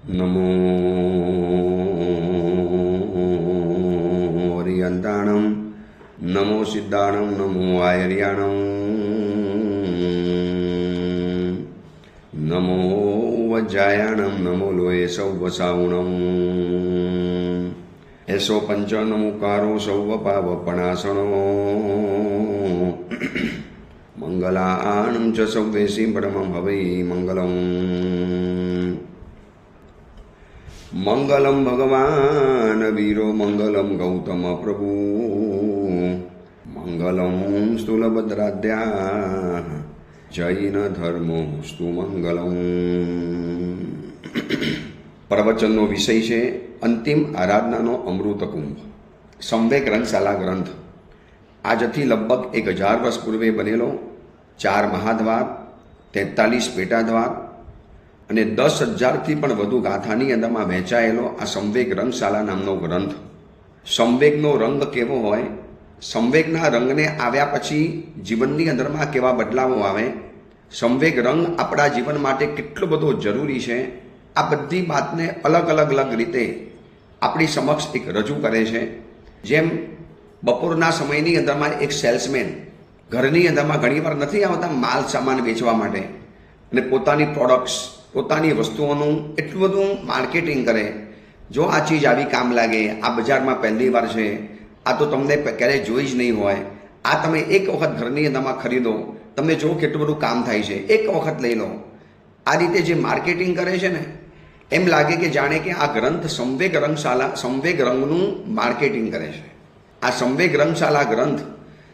નમો હરિયંતાણમ, નમો સિદ્ધાણમ, નમો આયર્યાણમ, નમો વજ્જાયાણમ, નમો લોય સૌવસાવણમ, એસો પંચનમુકારો સૌવ પાવપણાસણો, મંગલાણમ ચ સૌવેશી પરમં હવૈ મંગલમ. મંગલમ ભગવાન વીરો, મંગલમ ગૌતમ પ્રભુ, મંગલમ સ્થૂલભદ્રાદ્યા, જૈન ધર્મોસ્તુ મંગલમ. પ્રવચનનો વિષય છે અંતિમ આરાધનાનો અમૃત કુંભ, સંવેગ રંગશાલા ગ્રંથ. આજથી લગભગ 1000 વર્ષ પૂર્વે બનેલો 4 મહાદ્વાર, 43 પેટાદ્વાર અને 10,000થી પણ વધુ ગાથાની અંદરમાં વહેંચાયેલો આ સંવેગ રંગશાલા નામનો ગ્રંથ. સંવેગનો રંગ કેવો હોય, સંવેગના રંગને આવ્યા પછી જીવનની અંદરમાં કેવા બદલાવો આવે, સંવેગ રંગ આપણા જીવન માટે કેટલો બધો જરૂરી છે, આ બધી વાતને અલગ અલગ રીતે આપણી સમક્ષ એક રજૂ કરે છે. જેમ બપોરના સમયની અંદરમાં એક સેલ્સમેન ઘરની અંદરમાં ઘણીવાર નથી આવતા માલ સામાન વેચવા માટે, અને પોતાની પ્રોડક્ટ્સ, પોતાની વસ્તુઓનું એટલું બધું માર્કેટિંગ કરે. જો આ ચીજ આવી કામ લાગે, આ બજારમાં પહેલી વાર છે, આ તો તમને ક્યારેય જોઈ જ નહીં હોય, આ તમે એક વખત ઘરની અંદરમાં ખરીદો, તમને જો કેટલું બધું કામ થાય છે, એક વખત લઈ લો. આ રીતે જે માર્કેટિંગ કરે છે ને, એમ લાગે કે જાણે કે આ ગ્રંથ સંવેગ રંગશાલા, સંવેગ રંગનું માર્કેટિંગ કરે છે. આ સંવેગ રંગશાલા ગ્રંથ,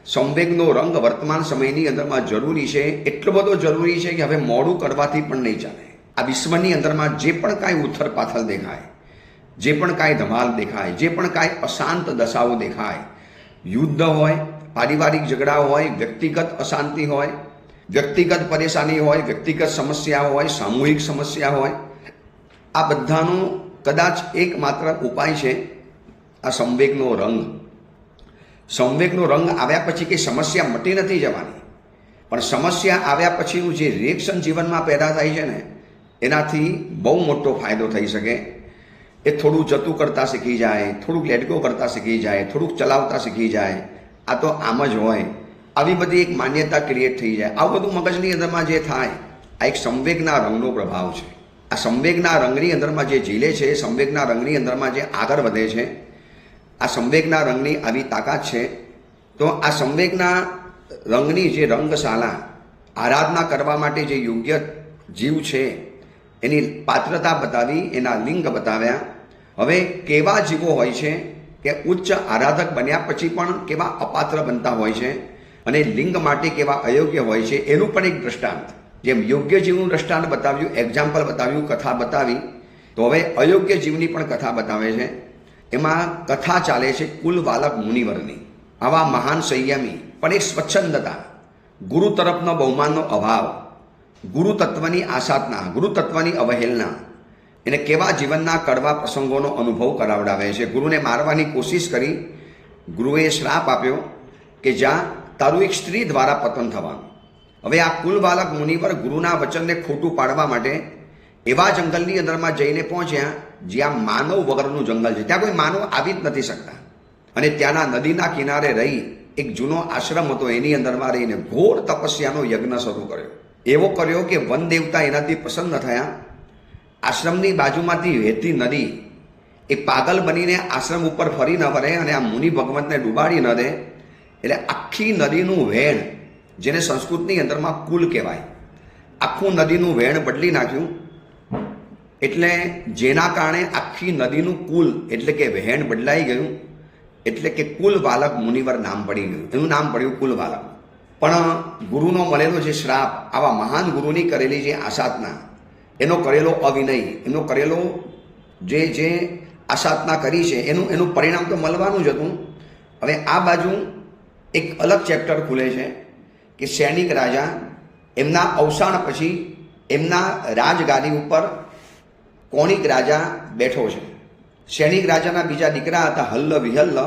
સંવેગનો રંગ વર્તમાન સમયની અંદરમાં જરૂરી છે, એટલો બધો જરૂરી છે કે હવે મોડું કરવાથી પણ નહીં ચાલે. આ વિશ્વની અંદરમાં જે પણ કાંઈ ઉથલ પાથલ દેખાય, જે પણ કાંઈ ધમાલ દેખાય, જે પણ કાંઈ અશાંત દશાઓ દેખાય, યુદ્ધ હોય, પારિવારિક ઝઘડા હોય, વ્યક્તિગત અશાંતિ હોય, વ્યક્તિગત પરેશાની હોય, વ્યક્તિગત સમસ્યા હોય, સામૂહિક સમસ્યા હોય, આ બધાનો કદાચ એકમાત્ર ઉપાય છે આ સંવેગનો રંગ. સંવેગનો રંગ આવ્યા પછી કે સમસ્યા મટી નથી જવાની, પણ સમસ્યા આવ્યા પછીનું જે રિએક્શન જીવનમાં પેદા થાય છે ને, એનાથી બહુ મોટો ફાયદો થઈ શકે. એ થોડું જતું કરતાં શીખી જાય, થોડુંક લેટગો કરતાં શીખી જાય, થોડુંક ચલાવતા શીખી જાય. આ તો આમ જ હોય, આવી બધી એક માન્યતા ક્રિએટ થઈ જાય. આવું બધું મગજની અંદરમાં જે થાય, આ એક સંવેગના રંગનો પ્રભાવ છે. આ સંવેગના રંગની અંદરમાં જે ઝીલે છે, સંવેગના રંગની અંદરમાં જે આગળ વધે છે, આ સંવેગના રંગની આવી તાકાત છે. તો આ સંવેગના રંગની જે રંગશાલા, આરાધના કરવા માટે જે યોગ્ય જીવ છે, એની પાત્રતા બતાવી, એના લિંગ બતાવ્યા. હવે કેવા જીવો હોય છે કે ઉચ્ચ આરાધક બન્યા પછી પણ કેવા અપાત્ર બનતા હોય છે, અને લિંગ માટે કેવા અયોગ્ય હોય છે, એનું પણ એક દ્રષ્ટાંત. જેમ યોગ્ય જીવનું દ્રષ્ટાંત બતાવ્યું, એક્ઝામ્પલ બતાવ્યું, કથા બતાવી, તો હવે અયોગ્ય જીવની પણ કથા બતાવે છે. એમાં કથા ચાલે છે કુલવાલક મુનિવરની. આવા મહાન સંયમી, પણ એક સ્વચ્છંદતા, ગુરુ તરફનો બહુમાનનો અભાવ, ગુરુ તત્વની આસાધના, ગુરુ તત્વની અવહેલના, એને કેવા જીવનના કડવા પ્રસંગોનો અનુભવ કરાવડાવે છે. ગુરુને મારવાની કોશિશ કરી, ગુરુએ શ્રાપ આપ્યો કે જ્યાં તારું એક સ્ત્રી દ્વારા પતન થવાનું. હવે આ કુલવાલક મુનિવર ગુરુના વચનને ખોટું પાડવા માટે એવા જંગલની અંદરમાં જઈને પહોંચ્યા જ્યાં માનવ વગરનું જંગલ છે, ત્યાં કોઈ માનવ આવી જ નથી શકતા. અને ત્યાંના નદીના કિનારે રહી એક જૂનો આશ્રમ હતો, એની અંદરમાં રહીને ઘોર તપસ્યાનો યજ્ઞ શરૂ કર્યો. એવો કર્યો કે વન દેવતા એનાથી પસંદ ન થયા. આશ્રમની બાજુમાંથી વહેતી નદી એ પાગલ બનીને આશ્રમ ઉપર ફરી ન વળે અને આ મુનિ ભગવંતને ડૂબાડી ન દે, એટલે આખી નદીનું વહેણ, જેને સંસ્કૃતની અંદરમાં કુલ કહેવાય, આખું નદીનું વહેણ બદલી નાખ્યું. એટલે જેના કારણે આખી નદીનું કુલ એટલે કે વહેણ બદલાઈ ગયું, એટલે કે કુલવાલક મુનિવર નામ પડી ગયું. એનું નામ પડ્યું કુલવાલક. પણ ગુરુનો મળેલો જે શ્રાપ, આવા મહાન ગુરુની કરેલી જે આસાધના, એનો કરેલો અવિનય, એનો કરેલો જે આસાધના કરી છે, એનું પરિણામ તો મળવાનું જ હતું. હવે આ બાજુ એક અલગ ચેપ્ટર ખુલે છે કે સૈનિક રાજા, એમના અવસાન પછી એમના રાજગાદી ઉપર કોણિક રાજા બેઠો છે. સૈનિક રાજાના બીજા દીકરા હતા હલ્લ વિહલ્લ,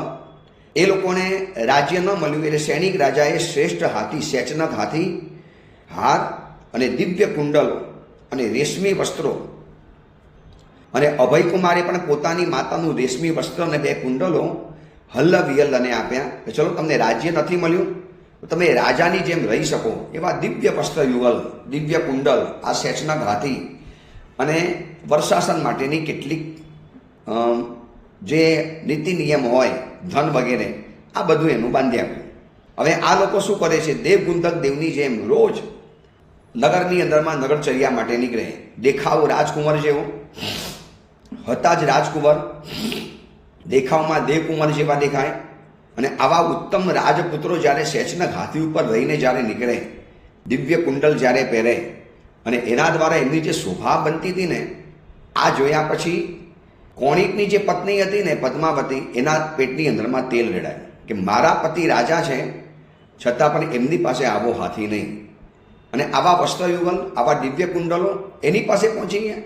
એ લોકોને રાજ્ય ન મળ્યું એટલે સૈનિક રાજાએ શ્રેષ્ઠ હાથી, સેચનક હાથી, હાર અને દિવ્ય કુંડલો અને રેશમી વસ્ત્રો અને અભયકુમારે પણ પોતાની માતાનું રેશમી વસ્ત્ર અને 2 કુંડલો હલ્લ વિહલ્લને આપ્યા કે ચલો તમને રાજ્ય નથી મળ્યું તો તમે રાજાની જેમ રહી શકો એવા દિવ્ય વસ્ત્ર યુગલ, દિવ્ય કુંડલ, આ શેષનાગ હાથી અને વર્ષાસન માટેની કેટલીક જે નીતિ નિયમ હોય, ધન વગેરે, આ બધું એનું બાંધી આપ્યું. હવે આ લોકો શું કરે છે? દેવગુંદક દેવની જેમ રોજ નગરની અંદરમાં નગરચર્યા માટે નીકળે. દેખાવ રાજકુંવર જેવો, હતા જ રાજકુંવર, દેખાવમાં દેવકુંવર જેવા દેખાય. અને આવા ઉત્તમ રાજપુત્રો જ્યારે શેષનાગ હાથી ઉપર રહીને જ્યારે નીકળે, દિવ્ય કુંડલ જ્યારે પહેરે અને એના દ્વારા એમની જે શોભા બનતી હતી ને, આ જોયા પછી કોણિકની જે પત્ની હતી ને પદ્માવતી, એના પેટની અંદરમાં તેલ રેડાય કે મારા પતિ રાજા છે છતાં પણ એમની પાસે આવો હાથી નહીં. અને આવા વસ્ત્રયુગલ, આવા દિવ્ય કુંડલો એની પાસે પહોંચી ગયા,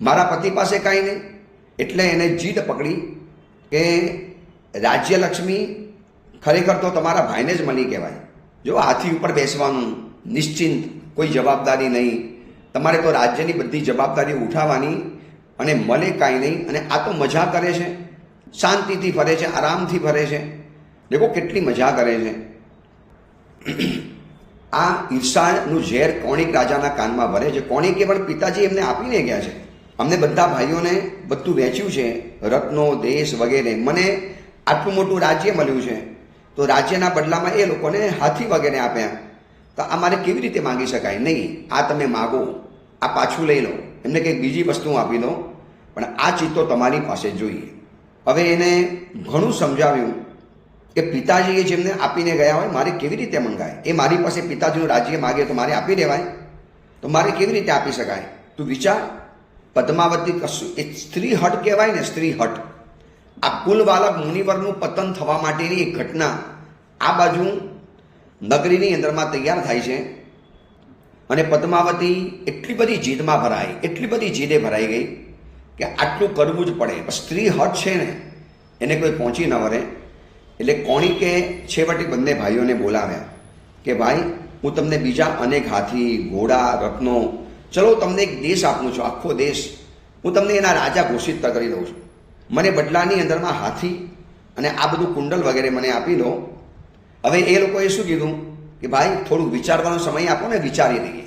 મારા પતિ પાસે કાંઈ નહીં. એટલે એને જીદ પકડી કે રાજ્યલક્ષ્મી ખરેખર તો તમારા ભાઈને જ મળી કહેવાય. જો હાથી ઉપર બેસવાનું, નિશ્ચિંત, કોઈ જવાબદારી નહીં, તમારે તો રાજ્યની બધી જવાબદારી ઉઠાવવાની, અને મળે કાંઈ નહીં. અને આ તો મજા કરે છે, શાંતિથી ફરે છે, આરામથી ફરે છે. દેખો કેટલી મજા કરે છે. આ ઈર્ષાનું ઝેર કોણિક રાજાના કાનમાં ભરે છે. કોણિકે પણ પિતાજી એમને આપીને ગયા છે, અમને બધા ભાઈઓને બધું વહેંચ્યું છે, રત્નો, દેશ વગેરે, મને આટલું મોટું રાજ્ય મળ્યું છે, તો રાજ્યના બદલામાં એ લોકોને હાથી વગેરે આપ્યા. તો આ મારે કેવી રીતે માગી શકાય? નહીં, આ તમે માગો, આ પાછું લઈ લો, એમને કંઈક બીજી વસ્તુ આપી દો, પણ આ ચીજ તો તમારી પાસે જોઈએ. હવે એને ઘણું સમજાવ્યું કે પિતાજીએ જેમને આપીને ગયા હોય મારે કેવી રીતે મંગાય? એ મારી પાસે પિતાજીનું રાજ્ય માગે તો મારે આપી દેવાય? તો મારે કેવી રીતે આપી શકાય? તું વિચાર. પદ્માવતી કશું એ સ્ત્રી હટ કહેવાય ને, સ્ત્રી હટ. આ કુલવાલક મુનિવરનું પતન થવા માટેની એક ઘટના આ બાજુ નગરીની અંદરમાં તૈયાર થાય છે. અને પદ્માવતી એટલી બધી જીદમાં ભરાઈ, એટલી બધી જીદે ભરાઈ ગઈ કે આટલું કરવું જ પડે. સ્ત્રી હટ છે ને, એને કોઈ પહોંચી ન વળે. એટલે કોણિકે છેવટે બંને ભાઈઓને બોલાવ્યા કે ભાઈ, હું તમને બીજા અનેક હાથી, ઘોડા, રત્નો, ચલો તમને એક દેશ આપું છું, આખો દેશ હું તમને એના રાજા ઘોષિત કરી દઉં છું. મને બદલાની અંદરમાં હાથી અને આ બધું કુંડલ વગેરે મને આપી દો. હવે એ લોકોએ શું કીધું કે ભાઈ થોડુંક વિચારવાનો સમય આપો ને, વિચારી લઈએ.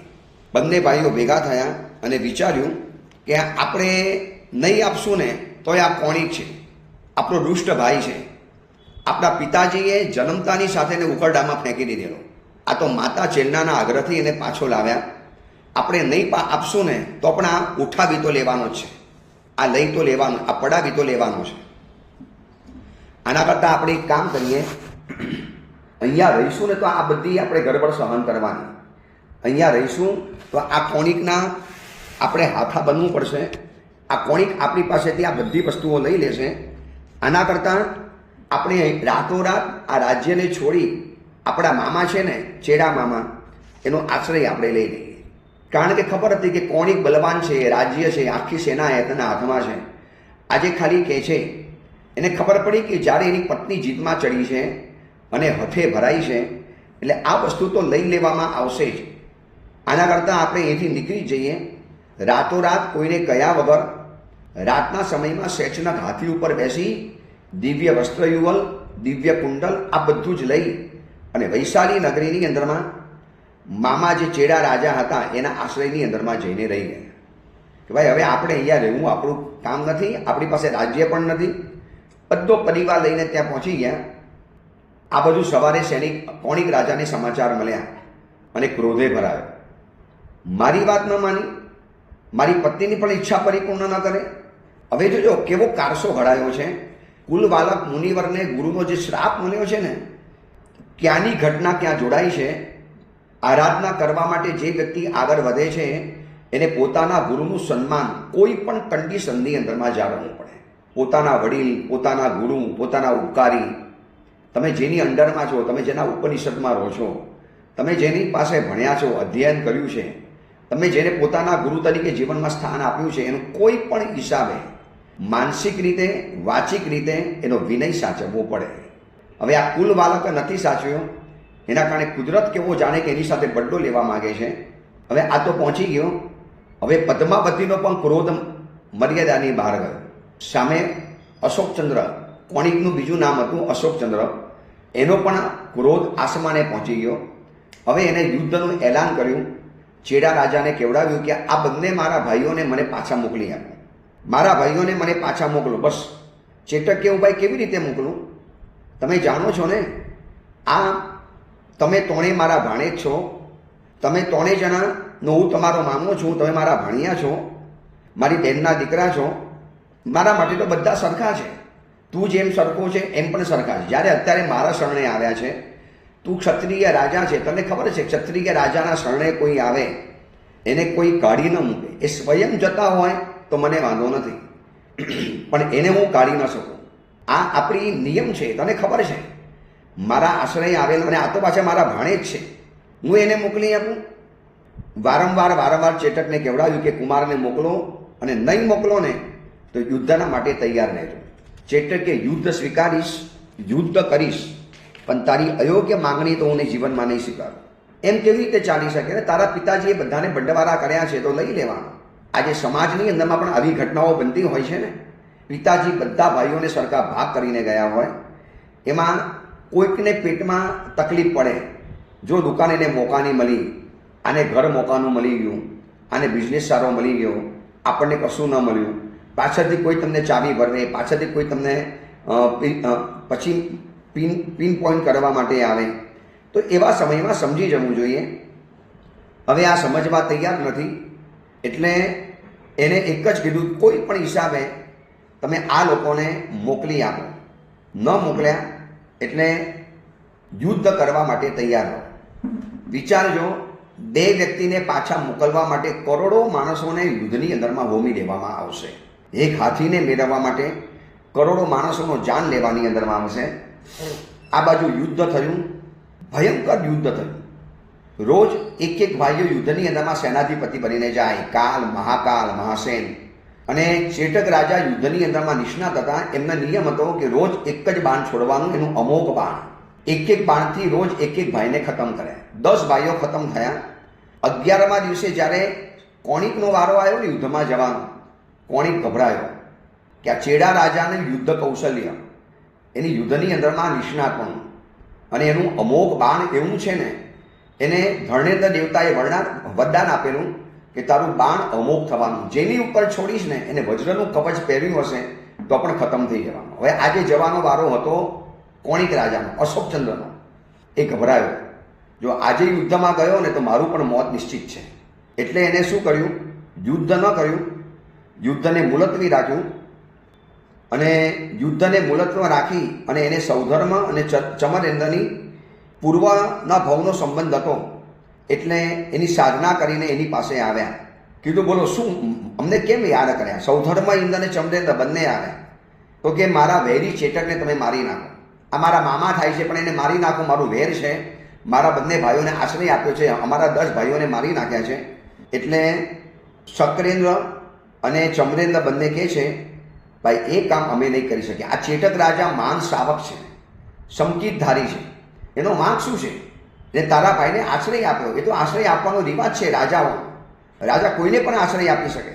બંને ભાઈઓ ભેગા થયા અને વિચાર્યું કે આપણે નહીં આપશું ને તોય આ કોણિક છે, આપણો દુષ્ટ ભાઈ છે, આપણા પિતાજીએ જન્મતાની સાથે એને ઉકરડામાં ફેંકી દીધેલો. આ તો માતા ચેલનાના આગ્રહથી એને પાછો લાવ્યા. આપણે નહીં આપશું ને તો પણ આ ઉઠાવી તો લેવાનો જ છે, આ લઈ તો લેવાનો, આ પડાવી તો લેવાનો છે. આના કરતાં આપણે એક કામ કરીએ, અહીંયા રહીશું ને તો આ બધી આપણે ગડબડ સહન કરવાની. અહીંયા રહીશું તો આ કોણિકના આપણે હાથા બનવું પડશે. આ કોણિક આપણી પાસેથી આ બધી વસ્તુઓ લઈ લેશે. આના કરતાં આપણે રાતોરાત આ રાજ્યને છોડી આપણા મામા છે ને, ચેડા મામા, એનો આશ્રય આપણે લઈ લઈએ. કારણ કે ખબર હતી કે કોણિક બલવાન છે, રાજ્ય છે, આખી સેના એના હાથમાં છે. આજે ખાલી કહે છે, એને ખબર પડી કે જ્યારે એની પત્ની જીતમાં ચડી છે અને હથે ભરાઈ છે, એટલે આ વસ્તુ તો લઈ લેવામાં આવશે જ. આના કરતાં આપણે અહીંથી નીકળી જઈએ, રાતોરાત કોઈને કયા વગર રાતના સમયમાં શેષનાગ હાથી ઉપર બેસી દિવ્ય વસ્ત્રયુગલ, દિવ્ય કુંડલ, આ બધું જ લઈ અને વૈશાલી નગરીની અંદરમાં મામા જે ચેડા રાજા હતા એના આશ્રયની અંદરમાં જઈને રહી ગયા. કે ભાઈ હવે આપણે અહીંયા રહેવું આપણું કામ નથી, આપણી પાસે રાજ્ય પણ નથી. બધો પરિવાર લઈને ત્યાં પહોંચી ગયા. આ બધું સવારે સૈનિક કોણિક રાજાને સમાચાર મળ્યા અને ક્રોધે ભરાયો. મારી વાત ન માની, મારી પત્નીની પણ ઈચ્છા પરિપૂર્ણ ન કરે. હવે જોજો કેવો કારસો ઘડાયો છે. કુલવાલક મુનિવરને ગુરુનો જે શ્રાપ મળ્યો છે ને, ક્યાંની ઘટના ક્યાં જોડાઈ છે. આરાધના કરવા માટે જે વ્યક્તિ આગળ વધે છે એને પોતાના ગુરુનું સન્માન કોઈ પણ કન્ડિશનની અંદરમાં જાળવવું પડે. પોતાના વડીલ, પોતાના ગુરુ, પોતાના ઉપકારી, તમે જેની અંડરમાં છો, તમે જેના ઉપનિષદમાં રહો છો, તમે જેની પાસે ભણ્યા છો, અધ્યયન કર્યું છે, તમે જેને પોતાના ગુરુ તરીકે જીવનમાં સ્થાન આપ્યું છે, એનું કોઈ પણ હિસાબે માનસિક રીતે, વાચિક રીતે એનો વિનય સાચવવો પડે. હવે આ કુલ બાળક નથી સાચવ્યો, એના કારણે કુદરત કેવો જાણે કે એની સાથે બદલો લેવા માગે છે. હવે આ તો પહોંચી ગયો. હવે પદ્માવતીનો પણ ક્રોધ મર્યાદાની બહાર ગયો. સામે અશોકચંદ્ર, કોણિકનું બીજું નામ હતું અશોકચંદ્ર, એનો પણ ક્રોધ આસમાને પહોંચી ગયો. હવે એને યુદ્ધનું એલાન કર્યું. ચેડા રાજાને કેવડાવ્યું કે આ બંને મારા ભાઈઓને મને પાછા મોકલી આપો, મારા ભાઈઓને મને પાછા મોકલો. બસ ચેટક કે હું ભાઈ કેવી રીતે મોકલું? તમે જાણો છો ને, આ તમે ત્રણેય મારા ભાણેજ છો, તમે ત્રણેય જણાનો હું તમારો મામો છું, તમે મારા ભાણિયા છો, મારી બહેનના દીકરા છો, મારા માટે તો બધા સરખા છે. તું જેમ સરખો છે એમ પણ સરખા છે. જ્યારે અત્યારે મારા શરણે આવ્યા છે, તું ક્ષત્રિય રાજા છે, તને ખબર છે ક્ષત્રિય રાજાના શરણે કોઈ આવે એને કોઈ કાઢી ન મૂકે. એ સ્વયં જતા હોય તો મને વાંધો નથી, પણ એને હું કાઢી ન શકું. આ આપણી નિયમ છે, તને ખબર છે. મારા આશ્રય આવેલા અને આ તો પાછા મારા ભાણેજ છે, હું એને મોકલી આપું? વારંવાર ચેટકને કહેવડાવ્યું કે કુમારને મોકલો, અને નહીં મોકલો ને તો યુદ્ધના માટે તૈયાર રહેજો. ચેટકે યુદ્ધ સ્વીકારીશ, યુદ્ધ કરીશ, પણ તારી અયોગ્ય માંગણી તો હું જીવનમાં નહીં સ્વીકારું. એમ કેવી રીતે ચાલી શકે? તારા પિતાજીએ બધાને બંડવારા કર્યા છે તો લઈ લેવાનો. આજે સમાજની અંદરમાં પણ આવી ઘટનાઓ બનતી હોય છે ને. પિતાજી બધા ભાઈઓને સરખા ભાગ કરીને ગયા હોય, એમાં કોઈકને પેટમાં તકલીફ પડે. જો દુકાન એને મોકાની મળી, આને ઘર મોકાનું મળી ગયું, આને બિઝનેસ સારો મળી ગયો, આપણને કશું ન મળ્યું, પાછળથી કોઈ તમને ચાવી ભરવે, પાછળથી કોઈ તમને પછી પિન પોઈન્ટ કરવા માટે આવે, તો એવા સમયમાં સમજી જવું જોઈએ. હવે આ સમજવા તૈયાર નથી, એટલે એને એક જ કીધું, કોઈ પણ હિસાબે તમે આ લોકોને મોકલી આપો. ન મોકલ્યા એટલે યુદ્ધ કરવા માટે તૈયાર રહો. વિચારજો, બે વ્યક્તિને પાછા મોકલવા માટે કરોડો માણસોને યુદ્ધની અંદરમાં હોમી દેવામાં આવશે. એક હાથીને મેળવવા માટે કરોડો માણસોનો જાન લેવાની અંદરમાં આવશે. આ બાજુ યુદ્ધ થયું, ભયંકર યુદ્ધ થયું. રોજ એક ભાઈઓ યુદ્ધની અંદરમાં સેનાધિપતિ બનીને જાય, કાલ, મહાકાલ, મહાસેન. અને ચેટક રાજા યુદ્ધની અંદરમાં નિષ્ણાત હતા. એમનો નિયમ હતો કે રોજ એક જ બાણ છોડવાનું, એનું અમોઘ બાણ. એક બાણથી રોજ એક ભાઈને ખતમ કરે. 10 ભાઈઓ ખતમ થયા. 11મા દિવસે જ્યારે કોણિકનો વારો આવ્યો ને યુદ્ધમાં જવાનો, કોણિક ગભરાયો કે આ ચેડા રાજાને યુદ્ધ કૌશલ્ય, એની યુદ્ધની અંદરમાં નિષ્ણાતપણું અને એનું અમોઘ બાણ એવું છે ને, એને ધર્ણેન્દ્ર દેવતાએ વરદાન આપેલું કે તારું બાણ અમોઘ થવાનું, જેની ઉપર છોડીશ ને એને વજ્રનું કવચ પહેર્યું હશે તો પણ ખતમ થઈ જવાનું. હવે આજે જવાનો વારો હતો કોણિક રાજાનો, અશોકચંદ્રનો. એ ગભરાયો, જો આજે યુદ્ધમાં ગયો ને તો મારું પણ મોત નિશ્ચિત છે. એટલે એને શું કર્યું? યુદ્ધ ન કર્યું, યુદ્ધને મુલતવી રાખ્યું. અને યુદ્ધને મુલતમાં રાખી અને એને સૌધર્મ અને ચમરેન્દ્રની પૂર્વના ભાવનો સંબંધ હતો, એટલે એની સાધના કરીને એની પાસે આવ્યા. કીધું, બોલો શું અમને કેમ યાદ કર્યા? સૌધર્મ, ઇન્દ્ર અને ચમરેન્દ્ર બંને આવ્યા. તો કે મારા વેરી ચેટકને તમે મારી નાખો. આ મારા મામા થાય છે પણ એને મારી નાખો, મારું વેર છે. મારા બંને ભાઈઓને આશ્રય આપ્યો છે, અમારા 10 ભાઈઓને મારી નાખ્યા છે. એટલે શક્રેન્દ્ર અને ચમરેન્દ્ર બંને કહે છે, ભાઈ એ કામ અમે નહીં કરી શકીએ. આ ચેટક રાજા માન શાવક છે, સંકિતધારી છે. એનો વાંક શું છે? એને તારા ભાઈને આશ્રય આપ્યો. એ તો આશ્રય આપવાનો રિવાજ છે રાજાઓ. રાજા કોઈને પણ આશ્રય આપી શકે.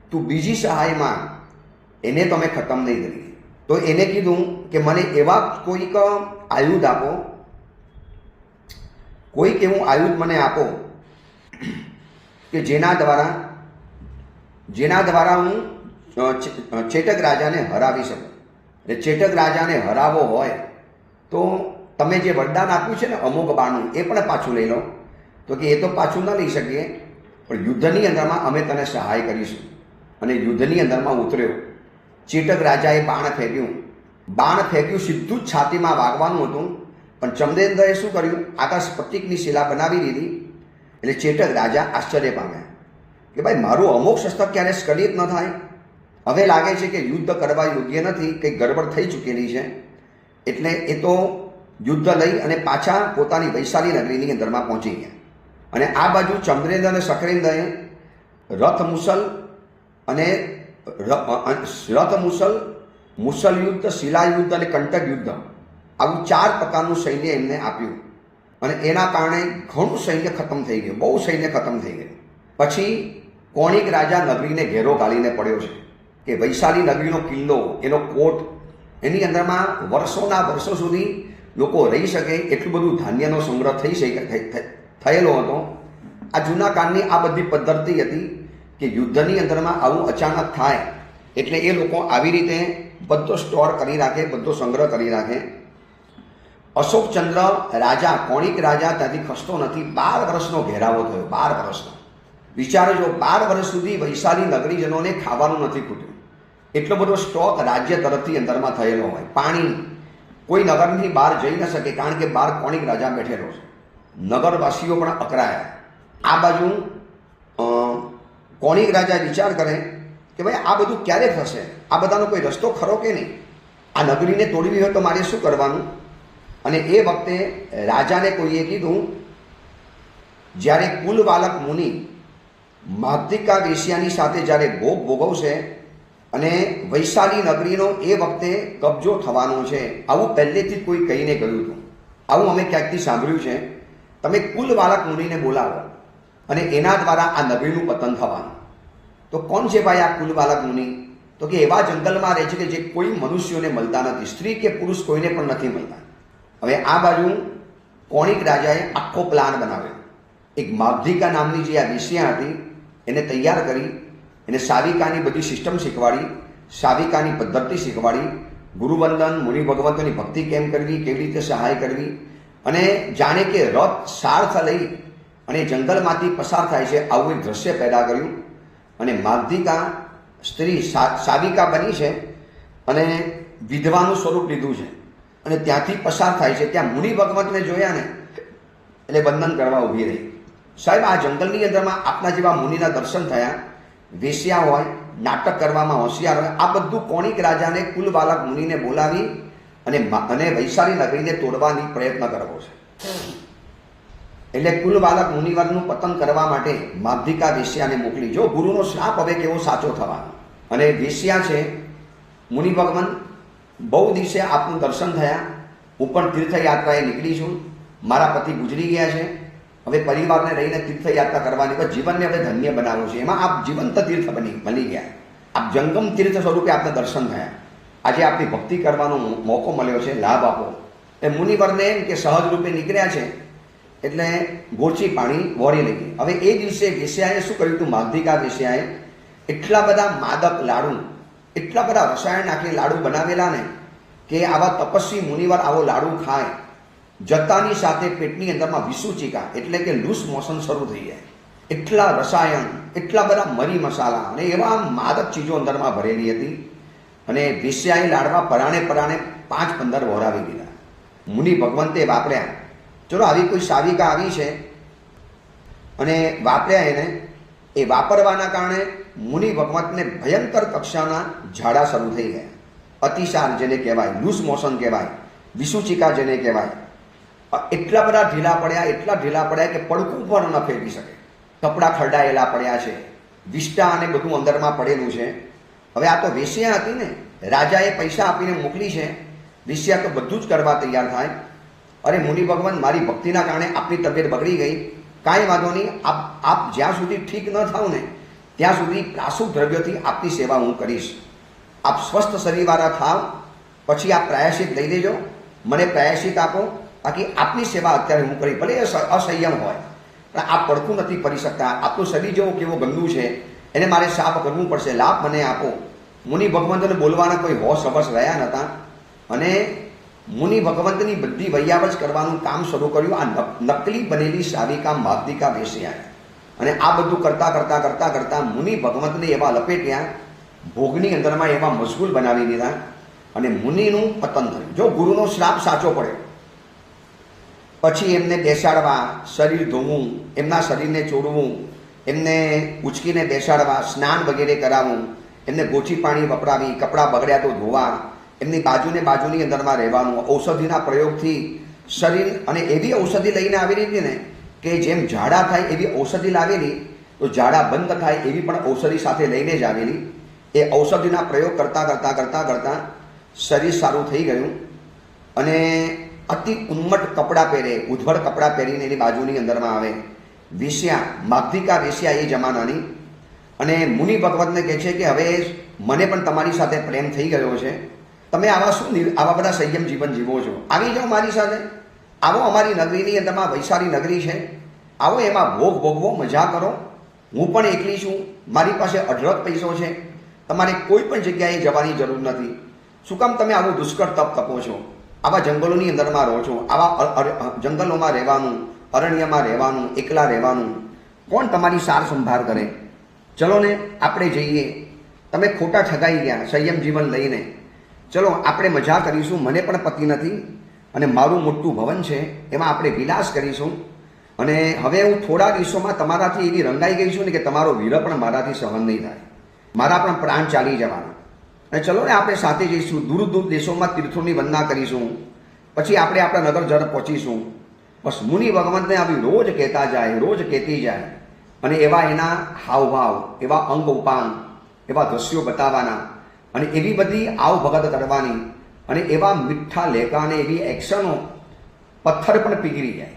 તું બીજી સહાય માંગ, એને તમે ખતમ નહીં કરી. તો એને કીધું કે મને એવા કોઈક આયુધ આપો, કોઈક એવું આયુધ મને આપો કે જેના દ્વારા હું ચેટક રાજાને હરાવી શકું. એટલે ચેટક રાજાને હરાવો હોય તો તમે જે વરદાન આપ્યું છે ને અમોઘ બાણું, એ પણ પાછું લઈ લો. તો કે એ તો પાછું ન લઈ શકીએ, પણ યુદ્ધની અંદરમાં અમે તને સહાય કરીશું. અને યુદ્ધની અંદરમાં ઉતર્યો. ચેટક રાજાએ બાણ ફેંક્યું, સીધું જ છાતીમાં વાગવાનું હતું. પણ ચમરેન્દ્રએ શું કર્યું? આકાશ પ્રતીકની શિલા બનાવી દીધી. એટલે ચેટક રાજા આશ્ચર્ય પામ્યા કે ભાઈ મારું અમોઘ શસ્ત્ર ક્યારે સ્ખલિત ન થાય. હવે લાગે છે કે યુદ્ધ કરવા યોગ્ય નથી, કંઈક ગડબડ થઈ ચૂકેલી છે. એટલે એ તો યુદ્ધ લઈ અને પાછા પોતાની વૈશાલી નગરીની અંદરમાં પહોંચી ગયા. અને આ બાજુ ચમરેન્દ્ર અને શકરેન્દ્રએ મુસલ યુદ્ધ, શિલા યુદ્ધ અને કંટક યુદ્ધ, આવું 4 પ્રકારનું સૈન્ય એમને આપ્યું. અને એના કારણે ઘણું સૈન્ય ખતમ થઈ ગયું, બહુ સૈન્ય ખતમ થઈ ગયું. પછી કોણિક રાજા નગરીને ઘેરો ગાળીને પડ્યો છે કે વૈશાલી નગરીનો કિલ્લો, એનો કોટ, એની અંદરમાં વર્ષોના વર્ષો સુધી લોકો રહી શકે એટલું બધું ધાન્યનો સંગ્રહ થયેલો હતો. આ જૂના કાળની આ બધી પદ્ધતિ હતી કે યુદ્ધની અંદરમાં આવું અચાનક થાય એટલે એ લોકો આવી રીતે બધો સ્ટોર કરી રાખે, બધો સંગ્રહ કરી રાખે. અશોકચંદ્ર રાજા, કોણિક રાજા ત્યાંથી ખસતો નથી. 12 વર્ષનો ઘેરાવો થયો, 12 વર્ષનો. વિચારજો, 12 વર્ષ સુધી વૈશાલી નગરીજનોને ખાવાનું નથી ખૂટ્યું. એટલો બધો સ્ટોક રાજ્ય તરફથી અંદરમાં થયેલો હોય. પાણી, કોઈ નગરની બહાર જઈ ન શકે કારણ કે બહાર કોણિક રાજા બેઠેલો છે. નગરવાસીઓ પણ અકળાયા. આ બાજુ કોણિક રાજા વિચાર કરે કે ભાઈ આ બધું ક્યારે થશે, આ બધાનો કોઈ રસ્તો ખરો કે નહીં, આ નગરીને તોડવી હોય તો મારે શું કરવાનું. અને એ વખતે રાજાને કોઈએ કીધું, જ્યારે કુલવાલક મુનિ માગધિકા વેશ્યાની સાથે જ્યારે ભોગ ભોગવશે અને વૈશાલી નગરીનો એ વખતે કબજો થવાનો છે, આવું પહેલેથી જ કોઈ કહીને ગયું હતું. આવું અમે ક્યાંકથી સાંભળ્યું છે. તમે કુલવાલક મુનિને બોલાવો અને એના દ્વારા આ નગરીનું પતન થવાનું. તો કોણ છે ભાઈ આ કુલવાલક મુનિ? તો કે એવા જંગલમાં રહે છે કે જે કોઈ મનુષ્યોને મળતા નથી, સ્ત્રી કે પુરુષ કોઈને પણ નથી મળતા. હવે આ બાજુ કોણિક રાજાએ આખો પ્લાન બનાવ્યો. એક માગધિકા નામની જે આ વેશ્યા હતી એને તૈયાર કરી, એને સાવિકાની બધી સિસ્ટમ શીખવાડી, સાવિકાની પદ્ધતિ શીખવાડી, ગુરુવંદન, મુનિ ભગવંતોની ભક્તિ કેમ કરવી, કેવી રીતે સહાય કરવી, અને જાણે કે રથ સાર્થ લઈ અને જંગલમાંથી પસાર થાય છે આવું એક દ્રશ્ય પેદા કર્યું. અને માગધિકા સ્ત્રી સાવિકા બની છે અને વિધવાનું સ્વરૂપ લીધું છે અને ત્યાંથી પસાર થાય છે. ત્યાં મુનિ ભગવંતને જોયા ને એટલે વંદન કરવા ઊભી રહી. સાહેબ, આ જંગલની અંદરમાં આપના જેવા મુનિના દર્શન થયા. વેશ્યા હોય, નાટક કરવામાં હોશિયાર હોય, આ બધું કોણિક રાજાને કુલવાલક મુનિને બોલાવી અને વૈશાલી નગરીને તોડવાની પ્રયત્ન કરવો છે. એટલે કુલવાલક મુનિવરનું પતન કરવા માટે માગધિકા વેશ્યાને મોકલી. જો ગુરુનો શ્રાપ હવે કેવો સાચો થવાનો. અને વેશ્યા છે, મુનિ ભગવાન બહુ દિવસે આપનું દર્શન થયા, હું પણ તીર્થયાત્રાએ નીકળી છું, મારા પતિ ગુજરી ગયા છે, હવે પરિવારને રહીને તીર્થયાત્રા કરવાની, પણ જીવનને હવે ધન્ય બનાવવું છે. એમાં આપ જીવંત તીર્થ બની ગયા. આપ જંગમ તીર્થ સ્વરૂપે આપને દર્શન થયા. આજે આપની ભક્તિ કરવાનો મોકો મળ્યો છે, લાભ આપો. એ મુનિવરને એમ કે સહજ રૂપે નીકળ્યા છે એટલે ગોળચી પાણી વોરી લઈ. હવે એ દિવસે વેશ્યાએ શું કર્યું હતું? માગધિકા વેશ્યાએ એટલા બધા માદક લાડુ, એટલા બધા રસાયણ નાખીને લાડુ બનાવેલા ને કે આવા તપસ્વી મુનિવર આવો લાડુ ખાય, જતાની સાથે પેટની અંદરમાં વિસુચિકા એટલે કે લૂસ મોશન શરૂ થઈ જાય. એટલા રસાયણ, એટલા બધા મરી મસાલા અને એવા માદક ચીજો અંદરમાં ભરેલી હતી. અને વેશ્યાએ લાડવા પરાણે 5-15 વહોરાવી દીધા. મુનિ ભગવંતે વાપર્યા. ચલો, આવી કોઈ સાવિકા આવી છે અને વાપર્યા એને. એ વાપરવાના કારણે મુનિ ભગવંતને ભયંકર કક્ષાના ઝાડા શરૂ થઈ ગયા. અતિસાર જેને કહેવાય, લૂસ મોશન કહેવાય, વિસુચિકા જેને કહેવાય. એટલા બધા ઢીલા પડ્યા કે પડકું પણ ન ફેરવી શકે. કપડાં ખરડાયેલા પડ્યા છે, વિષ્ટા અને બધું અંદરમાં પડેલું છે. હવે આ તો વેશ્યા હતી ને, રાજાએ પૈસા આપીને મોકલી છે. વેશ્યા તો બધું જ કરવા તૈયાર થાય. અરે મુનિ ભગવાન, મારી ભક્તિના કારણે આપની તબિયત બગડી ગઈ, કાંઈ વાંધો નહીં, આપ જ્યાં સુધી ઠીક ન થાવ ને ત્યાં સુધી પ્રાસુક દ્રવ્યોથી આપની સેવા હું કરીશ. આપ સ્વસ્થ શરીરવાળા થાવ પછી આપ પ્રાયશ્ચિત લઈ લેજો, મને પ્રાયશ્ચિત આપો, બાકી આપની સેવા અત્યારે હું કરી. ભલે અસંયમ હોય પણ આપ પડખું નથી ફરી શકતા, આપનું શરીર જેવું કેવો ગંદુ છે, એને મારે સાફ કરવું પડશે, લાભ મને આપો. મુનિ ભગવંતને બોલવાના કોઈ હોશ હવસ રહ્યા નહોતા અને મુનિ ભગવંતની બધી વૈયાવજ કરવાનું કામ શરૂ કર્યું આ નકલી બનેલી સાવિકા માગધિકા વેશ્યાએ. અને આ બધું કરતા મુનિ ભગવંતને એવા લપેટ્યા, ભોગની અંદરમાં એવા મશગુલ બનાવી દીધા અને મુનિનું પતન થયું. જો ગુરુનો શ્રાપ સાચો પડ્યો. પછી એમને બેસાડવા, શરીર ધોવું, એમના શરીરને ચોડવું, એમને ઉચકીને બેસાડવા, સ્નાન વગેરે કરાવવું, એમને ગોચી પાણી વપરાવી, કપડાં બગડ્યા તો ધોવા, એમની બાજુની અંદરમાં રહેવાનું, ઔષધિના પ્રયોગથી શરીર. અને એવી ઔષધિ લઈને આવેલી હતી ને કે જેમ ઝાડા થાય એવી ઔષધિ લાવેલી, તો ઝાડા બંધ થાય એવી પણ ઔષધિ સાથે લઈને જ આવેલી. એ ઔષધિના પ્રયોગ કરતા શરીર સારું થઈ ગયું અને અતિ ઉન્મટ કપડાં પહેરે, ઉદ્ભર કપડાં પહેરીને એની બાજુની અંદરમાં આવે. વેશ્યા, માગધિકા વેશ્યા એ જમાનાની. અને મુનિ ભગવતને કહે છે કે હવે મને પણ તમારી સાથે પ્રેમ થઈ ગયો છે, તમે આવા બધા સંયમ જીવન જીવો છો, આવી જાઓ મારી સાથે, આવો અમારી નગરીની અંદરમાં વૈશાળી નગરી છે, આવો એમાં ભોગ ભોગવો, મજા કરો, હું પણ એકલી છું, મારી પાસે અઢળક પૈસો છે, તમારે કોઈ પણ જગ્યાએ જવાની જરૂર નથી. શું કામ તમે આવું દુષ્કર તપ તપો છો, આવા જંગલોની અંદરમાં રહો છો, આવા જંગલોમાં રહેવાનું, અરણ્યમાં રહેવાનું, એકલા રહેવાનું, કોણ તમારી સાર સંભાળ કરે? ચલો ને આપણે જઈએ, તમે ખોટા ઠગાઈ ગયા સંયમ જીવન લઈને, ચલો આપણે મજા કરીશું, મને પણ પતિ નથી અને મારું મોટું ભવન છે, એમાં આપણે વિલાસ કરીશું. અને હવે હું થોડા દિવસોમાં તમારાથી એવી રંગાઈ ગઈ છું ને કે તમારો વીર પણ મારાથી સહન નહીં થાય, મારા પણ પ્રાણ ચાલી જવાના. અને ચલો ને આપણે સાથે જઈશું, દૂર દૂર દેશોમાં તીર્થોની વંદના કરીશું, પછી આપણે આપણા નગર જર પહોંચીશું. બસ મુનિ ભગવંતને આવી રોજ કહેતા જાય, રોજ કહેતી જાય, અને એવા એના હાવભાવ, એવા અંગ ઉપાંગ, એવા દ્રશ્યો બતાવવાના, અને એવી બધી આવભગત કરવાની, અને એવા મીઠા લેખા અને એવી એક્શનો, પથ્થર પણ પીગળી જાય.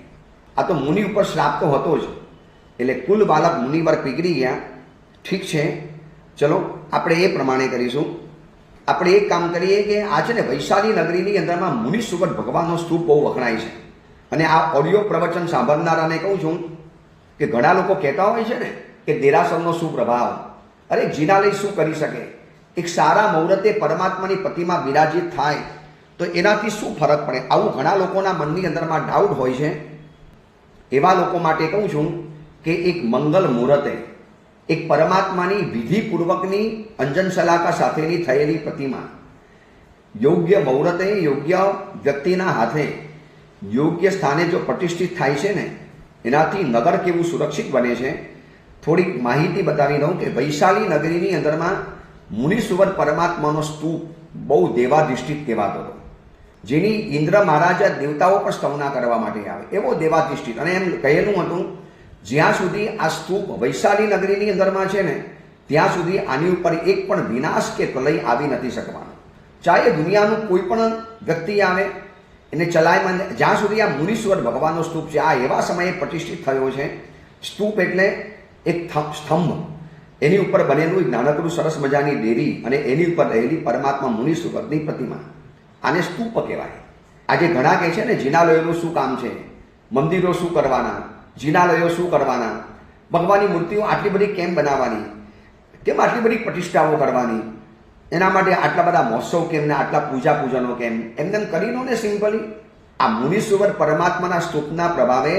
આ તો મુનિ ઉપર શ્રાપ તો હતો જ, એટલે કુલ બાલક મુનિ પર પીગળી ગયા. ઠીક છે, ચલો આપણે એ પ્રમાણે કરીશું. આપણે એક કામ કરીએ કે આ છે ને વૈશાળી નગરીની અંદરમાં મુનિ સુગત ભગવાનનો સ્તૂપ બહુ વખણાય છે, અને આ ઓડિયો પ્રવચન સાંભળનારાને કહું છું કે ઘણા લોકો કહેતા હોય છે ને કે દેરાસરનો શું પ્રભાવ, અરે જીનાલય શું કરી શકે, એક સારા મુહૂર્તે પરમાત્માની પ્રતિમા બિરાજિત થાય તો એનાથી શું ફરક પડે, આવું ઘણા લોકોના મનની અંદરમાં ડાઉટ હોય છે. એવા લોકો માટે કહું છું કે એક મંગલ મુહૂર્તે એક પરમાત્માની વિધિપૂર્વકની અંજન શલાકા સાથેની થયેલી પ્રતિમા યોગ્ય મુહૂર્તે યોગ્ય વ્યક્તિના હાથે યોગ્ય સ્થાને જો પ્રતિષ્ઠિત થાય છે ને, એનાથી નગર કેવું સુરક્ષિત બને છે. થોડીક માહિતી બતાવી દઉં કે વૈશાળી નગરીની અંદરમાં મુનિસુવર પરમાત્માનો સ્તૂપ બહુ દેવાધિષ્ઠિત કહેવાતો હતો, જેની ઇન્દ્ર મહારાજા દેવતાઓ પણ સ્તવના કરવા માટે આવે એવો દેવાધિષ્ઠિત. અને એમ કહેલું હતું જ્યાં સુધી આ સ્તૂપ વૈશાળી નગરીની અંદરમાં છે ને ત્યાં સુધી આની ઉપર એક પણ વિનાશ કે પ્રલય આવી નથી શકવાનો. ચાહે દુનિયાનું કોઈ પણ વ્યક્તિ આવે એને ચલાયમાન, જ્યાં સુધી આ મુનીશ્વર ભગવાનનો સ્તૂપ છે, આ એવા સમયે પ્રતિષ્ઠિત થયો છે. સ્તૂપ એટલે એક સ્તંભ, એની ઉપર બનેલું એક નાનકડું સરસ મજાની ડેરી, અને એની ઉપર રહેલી પરમાત્મા મુનીશ્વરની પ્રતિમા, આને સ્તૂપ કહેવાય. આજે ઘણા કહે છે ને જિનાલયોનું શું કામ છે, મંદિરો શું કરવાના, જિનાલયો શું કરવાના, ભગવાનની મૂર્તિઓ આટલી બધી કેમ બનાવવાની, કેમ આટલી બધી પ્રતિષ્ઠાઓ કરવાની, એના માટે આટલા બધા મહોત્સવ કેમ ને આટલા પૂજા પૂજનો કેમ, એમને કરી લો ને સિમ્પલી. આ મુનીશ્વર પરમાત્માના સ્તૂપના પ્રભાવે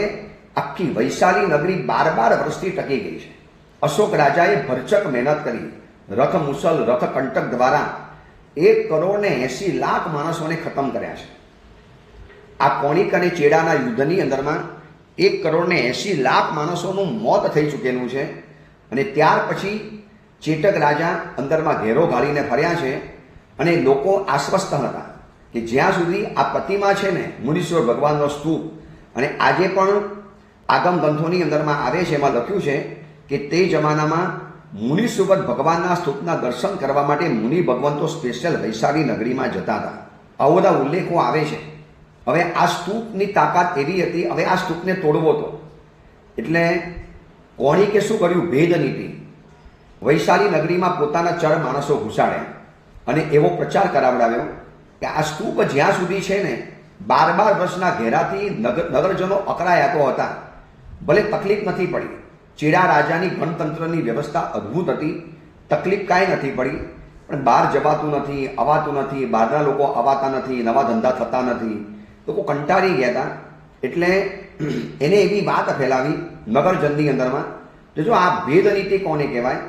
આખી વૈશાળી નગરી 12 વર્ષથી ટકી ગઈ છે. અશોક રાજાએ ભરચક મહેનત કરી, રથ મુસલ રથ કંટક દ્વારા 1,80,00,000 માણસોને ખતમ કર્યા છે. આ કોણિક અને ચેડાના યુદ્ધની અંદરમાં 1,80,00,000 માણસોનું મોત થઈ ચૂકેલું છે. અને ત્યાર પછી ચેટક રાજા અંદરમાં ઘેરો ગાળીને ફર્યા છે, અને લોકો આશ્વસ્ત હતા કે જ્યાં સુધી આ પ્રતિમા છે ને મુનીશ્વર ભગવાનનો સ્તૂપ, અને આજે પણ આગમ ગ્રંથોની અંદરમાં આવે છે, એમાં લખ્યું છે કે તે જમાનામાં મુનિસુવત ભગવાનના સ્તૂપના દર્શન કરવા માટે મુનિ ભગવંતો સ્પેશિયલ વૈશાળી નગરીમાં જતા હતા. આવા બધા ઉલ્લેખો આવે છે. હવે આ સ્તૂપની તાકાત એવી હતી, હવે આ સ્તૂપને તોડવો હતો એટલે કોણિકે શું કર્યું, ભેદ નીતિ, વૈશાળી નગરીમાં પોતાના ચર માણસો ઘુસાડ્યા અને એવો પ્રચાર કરાવડાવ્યો કે આ સ્તૂપ જ્યાં સુધી છે ને 12 વર્ષના ઘેરાથી નગરજનો અકળાયા હતા, ભલે તકલીફ નથી પડી. ચેડા રાજાની ગણતંત્રની વ્યવસ્થા અદ્ભુત હતી, તકલીફ કાંઈ નથી પડી, પણ બહાર જવાતું નથી, અવાતું નથી, બહારના લોકો અવાતા નથી, નવા ધંધા થતા નથી, લોકો કંટાળી ગયા હતા. એટલે એને એવી વાત ફેલાવી નગરજનની અંદરમાં, જો આ ભેદ નીતિ કોને કહેવાય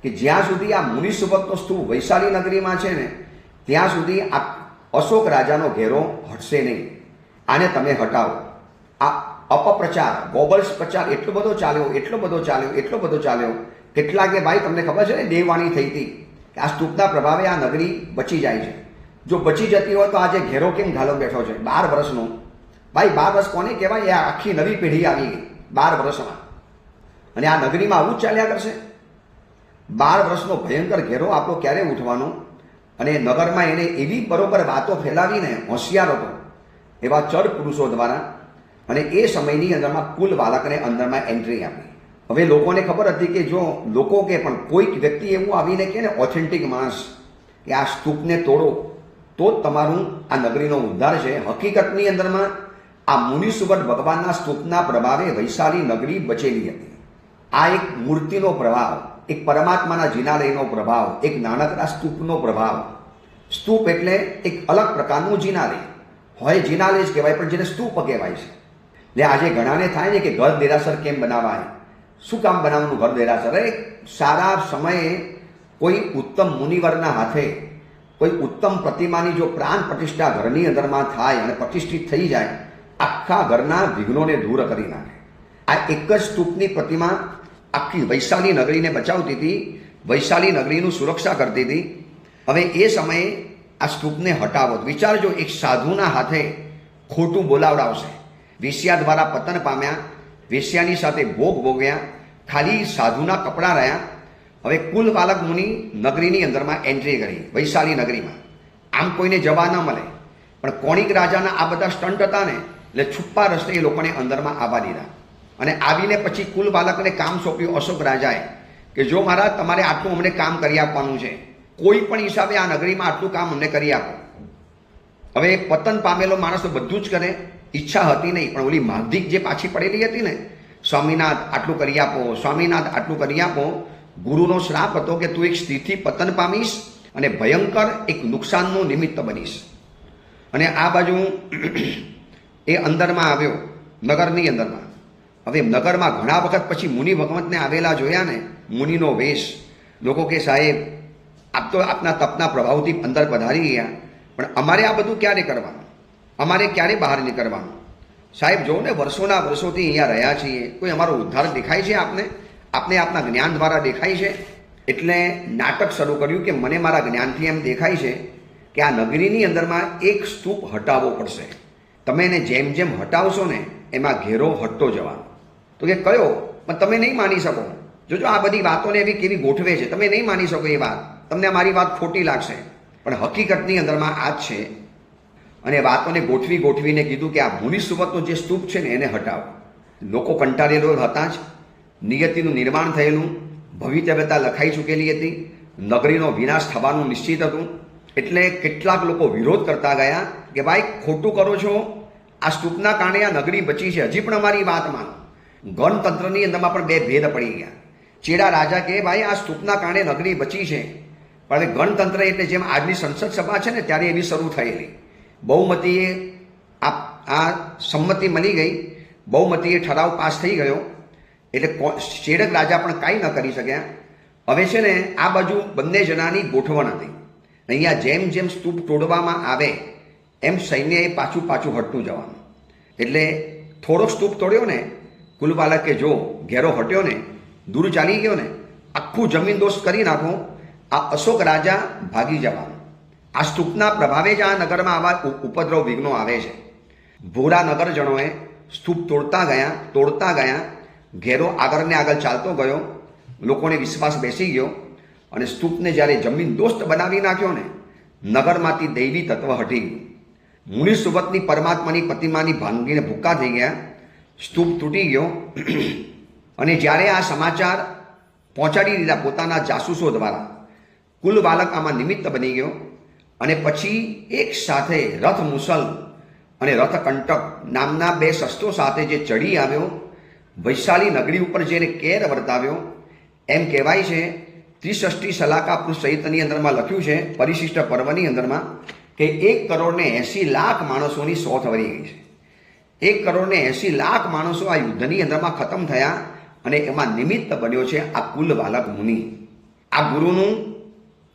કે જ્યાં સુધી આ મુનિસુવતનો સ્તૂપ વૈશાળી નગરીમાં છે ને ત્યાં સુધી આ અશોક રાજાનો ઘેરો હટશે નહીં, આને તમે હટાવો. આ અપપ્રચાર, ગોબલ્સ પ્રચાર એટલો બધો ચાલ્યો, કેટલા કે ભાઈ તમને ખબર છે ને દેવવાણી થઈ હતી કે આ સ્તૂપના પ્રભાવે આ નગરી બચી જાય છે. જો બચી જતી હોય તો આજે ઘેરો કેમ ઘાલો બેઠો છે 12 વર્ષનો? ભાઈ 12 વર્ષ કોને કહેવાય? આ આખી નવી પેઢી આવી ગઈ 12 વર્ષમાં, અને આ નગરીમાં આવું જ ચાલ્યા કરશે. 12 વર્ષનો ભયંકર ઘેરો આપણો ક્યારે ઉઠવાનો? અને નગરમાં એને એવી બરોબર વાતો ફેલાવીને હોશિયાર હતો એવા ચડ પુરુષો દ્વારા, અને એ સમયની અંદરમાં કુલ બાળકને અંદરમાં એન્ટ્રી આપી. હવે લોકોને ખબર હતી કે જો લોકો કે પણ કોઈક વ્યક્તિ એવું આવીને કે ને ઓથેન્ટિક માણસ કે આ સ્તૂપને તોડો તો જ તમારું આ નગરીનો ઉદ્ધાર છે. હકીકતની અંદરમાં આ મુનિસુવટ ભગવાનના સ્તૂપના પ્રભાવે વૈશાલી નગરી બચેલી હતી. આ એક મૂર્તિનો પ્રભાવ, એક પરમાત્માના જિનાલયનો પ્રભાવ, એક નાનકડા સ્તૂપનો પ્રભાવ. સ્તૂપ એટલે એક અલગ પ્રકારનું જિનાલય હોય, જિનાલય જ કહેવાય પણ જેને સ્તૂપ કહેવાય છે. એટલે આજે ઘણાને થાય ને કે ઘર દેરાસર કેમ બનાવાય, શું કામ બનાવવાનું ઘર દેરાસર? સારા સમયે કોઈ ઉત્તમ મુનિવરના હાથે કોઈ ઉત્તમ પ્રતિમાની જો પ્રાણ પ્રતિષ્ઠા ઘરની અંદરમાં થાય અને પ્રતિષ્ઠિત થઈ જાય, આખા ઘરના વિઘ્નોને દૂર કરી નાખે. આ એક જ સ્તૂપની પ્રતિમા આખી વૈશાલી નગરીને બચાવતી હતી, વૈશાલી નગરીનું સુરક્ષા કરતી હતી. હવે એ સમયે આ સ્તૂપને હટાવો. વિચારજો, એક સાધુના હાથે ખોટું બોલાવડાવશે, વેશ્યા દ્વારા પતન પામ્યા, વેશ્યાની સાથે ભોગ ભોગવ્યા, ખાલી સાધુના કપડાં રહ્યા. હવે કુલ બાલક મુનિ નગરીની અંદરમાં એન્ટ્રી કરી, વૈશાલી નગરીમાં. આમ કોઈને જવા ન મળે, પણ કોણિક રાજાના આ બધા સ્ટન્ટ હતા ને, એટલે છુપ્પા રસ્તે એ લોકોને અંદરમાં આવવા દીધા. અને આવીને પછી કુલ બાલકને કામ સોંપ્યું અશોક રાજાએ કે જો મહારાજ તમારે આટલું અમને કામ કરી આપવાનું છે, કોઈ પણ હિસાબે આ નગરીમાં આટલું કામ અમને કરી આપો. હવે પતન પામેલો માણસ તો બધું જ કરે, ઈચ્છા હતી નહીં, પણ ઓલી માગધિક જે પાછી પડેલી હતી ને, સ્વામીનાથ આટલું કરી આપો, સ્વામીનાથ આટલું કરી આપો. ગુરુનો શ્રાપ હતો કે તું એક સ્થિતિ પતન પામીશ અને ભયંકર એક નુકસાનનું નિમિત્ત બનીશ. અને આ બાજુ એ અંદરમાં આવ્યો, નગરની અંદરમાં. હવે નગરમાં ઘણા વખત પછી મુનિ ભગવંતને આવેલા જોયા ને, મુનિનો વેશ. લોકો કે સાહેબ આપ તો આપના તપના પ્રભાવથી અંદર પધારી ગયા, પણ અમારે આ બધું ક્યારે કરવાનું, અમારે ક્યારે બહાર નીકળવાનું? સાહેબ જો ને વર્ષોના વર્ષોથી અહીંયા રહ્યા છીએ, કોઈ અમારો ઉદ્ધાર દેખાય છે આપને? આપને આપના જ્ઞાન દ્વારા દેખાય છે? એટલે નાટક શરૂ કર્યું કે મને મારા જ્ઞાનથી એમ દેખાય છે કે આ નગરીની અંદરમાં એક સ્તૂપ હટાવવો પડશે. તમે એને જેમ જેમ હટાવશો ને એમાં ઘેરો હટતો જવાનો. તો કે કયો? પણ તમે નહીં માની શકો. જોજો આ બધી વાતોને એવી કેવી ગોઠવે છે, તમે નહીં માની શકો એ વાત, તમને મારી વાત ખોટી લાગશે, પણ હકીકતની અંદરમાં આ જ છે. અને વાતોને ગોઠવીને કીધું કે આ મુનિસુવતનો જે સ્તૂપ છે ને એને હટાવો. લોકો કંટાળેલો હતા જ, નિયતિનું નિર્માણ થયેલું, ભવિતવ્યતા લખાઈ ચૂકેલી હતી, નગરીનો વિનાશ થવાનું નિશ્ચિત હતું. એટલે કેટલાક લોકો વિરોધ કરતા ગયા કે ભાઈ ખોટું કરો છો, આ સ્તૂપના કારણે આ નગરી બચી છે, હજી પણ અમારી વાત માનો. ગણતંત્રની અંદરમાં પણ બે ભેદ પડી ગયા. ચેડા રાજા કહે ભાઈ આ સ્તૂપના કારણે નગરી બચી છે, પણ હવે ગણતંત્ર એટલે જેમ આજની સંસદ સભા છે ને ત્યારે એવી શરૂ થયેલી. બહુમતીએ આ સંમતિ મળી ગઈ, બહુમતીએ ઠરાવ પાસ થઈ ગયો. એટલે ચેડક રાજા પણ કાંઈ ન કરી શક્યા. હવે છે ને આ બાજુ બંને જણાની ગોઠવણ હતી. અહીંયા જેમ જેમ સ્તૂપ તોડવામાં આવે એમ સૈન્યએ પાછું હટતું જવાનું. એટલે થોડો સ્તૂપ તોડ્યો ને, કુલબાલકે જો ઘેરો હટ્યો ને, દૂર ચાલી ગયો ને, આખું જમીન દોષ કરી નાખો, આ અશોક રાજા ભાગી જવાનો. આ સ્તૂપના પ્રભાવે જ આ નગરમાં આવા ઉપદ્રવ વિઘ્નો આવે છે. ભોરા નગરજનોએ સ્તૂપ તોડતા ગયા, ઘેરો આગળને આગળ ચાલતો ગયો, લોકોને વિશ્વાસ બેસી ગયો. અને સ્તૂપને જ્યારે જમીન દોસ્ત બનાવી નાખ્યો ને, નગરમાંથી દૈવી તત્વ હટી ગયું. મુનિસુવતની પરમાત્માની પ્રતિમાની ભાંગીને ભૂક્કા થઈ ગયા, સ્તૂપ તૂટી ગયો. અને જ્યારે આ સમાચાર પહોંચાડી દીધા પોતાના જાસૂસો દ્વારા, કુલ બાલક આમાં નિમિત્ત બની ગયો. અને પછી એક સાથે રથ મુસલ અને રથ કંટક નામના બે શસ્ત્રો સાથે જે ચડી આવ્યો, વૈશાલી નગરી ઉપર જેને કેર વર્તાવ્યો. એમ કહેવાય છે ત્રિષષ્ટિ સલાકા પુરુષ સહિતની અંદરમાં લખ્યું છે, પરિશિષ્ટ પર્વની અંદરમાં, કે 1,80,00,000 માણસોની સોથ વળી ગઈ છે. 1,80,00,000 માણસો આ યુદ્ધની અંદરમાં ખતમ થયા. અને એમાં નિમિત્ત બન્યો છે આ કુલ બાલક મુનિ. આ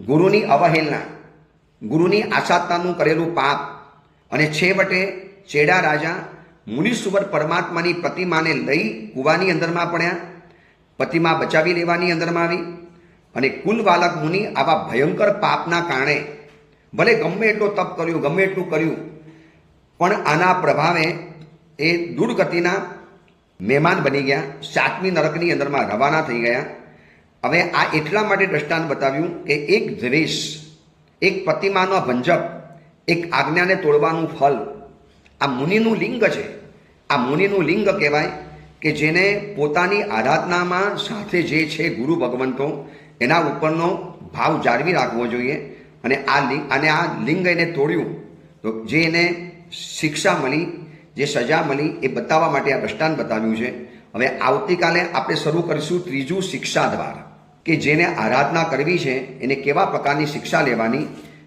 ગુરુની અવહેલના, ગુરુની આશાતાનું કરેલું પાપ. અને છેવટે ચેડા રાજા મુનિસુવર પરમાત્માની પ્રતિમાને લઈ કૂવાની અંદરમાં પડ્યા, પ્રતિમા બચાવી લેવાની અંદરમાં આવી. અને કુલ બાલક મુનિ આવા ભયંકર પાપના કારણે ભલે ગમે એટલો તપ કર્યું, ગમે એટલું કર્યું, પણ આના પ્રભાવે એ દુર્ગતિના મહેમાન બની ગયા, 7મી નરકની અંદરમાં રવાના થઈ ગયા. હવે આ એટલા માટે દ્રષ્ટાંત બતાવ્યું કે એક દ્વેષ, એક પ્રતિમાનો ભંજક, એક આજ્ઞાને તોડવાનું ફલ આ મુનિનું લિંગ છે. આ મુનિનું લિંગ કહેવાય કે જેને પોતાની આરાધનામાં સાથે જે છે ગુરુ ભગવંતો એના ઉપરનો ભાવ જાળવી રાખવો જોઈએ. અને આ લિંગ એને તોડ્યું તો જે એને શિક્ષા મળી, જે સજા મળી એ બતાવવા માટે આ દ્રષ્ટાંત બતાવ્યું છે. હવે આવતીકાલે આપણે શરૂ કરીશું ત્રીજું શિક્ષા દ્વાર, કે જેને આરાધના કરવી છે એને કેવા પ્રકારની શિક્ષા લેવાની,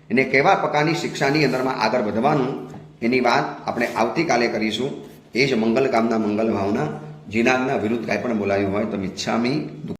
એને કેવા પ્રકારની શિક્ષાની અંદરમાં આગળ વધવાનું, એની વાત આપણે આવતીકાલે કરીશું. એ જ મંગલ કામના મંગલ ભાવના. જીનાગના વિરુદ્ધ કાંઈ પણ બોલાયું હોય તો મિચ્છામી